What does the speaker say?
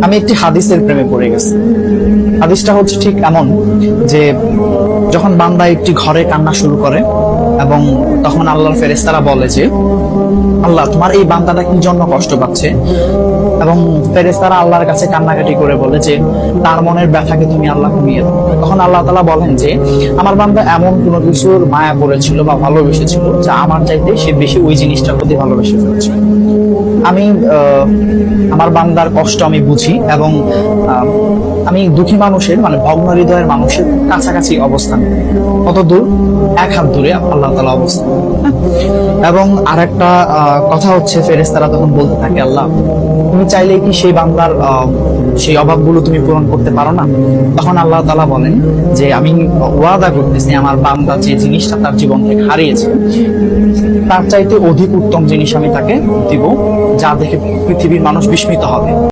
আমি একটি হাদিসের প্রেমে পড়ে গেছি। হাদিসটা হচ্ছে ঠিক এমন যে যখন বান্দা একটি ঘরে কান্না শুরু করে এবং তখন আল্লাহর ফেরেশতারা বলে যে আল্লাহ তোমার এই বান্দাটা কি জন্য কষ্ট পাচ্ছে, এবং ফেরেশতারা আল্লাহর কাছে কান্নাকাটি করে বলে যে তার মনের ব্যথাকে তুমি আল্লাহ কমিয়ে দাও। তখন আল্লাহ তাআলা বলেন যে আমার বান্দা এমন কোনো কিছুর মায়া পড়েছিল বা ভালোবেসেছিল যা আমার চাইতে সে বেশি ওই জিনিসটার প্রতি ভালোবেসে ফেলেছে। আমি আমার বান্দার কষ্ট আমি বুঝি এবং আমি দুঃখী মানুষের মানে ভগ্ন হৃদয়ের মানুষের কাছাকাছি অবস্থান, কত দূর, এক হাত দূরে আল্লাহ তাআলা অবস্থান। এবং আরেকটা কথা হচ্ছে ফেরেশতারা তখন বলতে থাকে আল্লাহ তুমি চাইলে কি সেই বান্দার সেই অভাবগুলো তুমি পূরণ করতে পারো না? তখন আল্লাহ তাআলা বলেন যে আমি ওয়াদা করতেছি আমার বান্দা যে জিনিসটা তার জীবন থেকে হারিয়েছে তার চাইতে অধিক উত্তম জিনিস আমি তাকে দিব, যা দেখে পৃথিবীর মানুষ বিস্মিত হবে।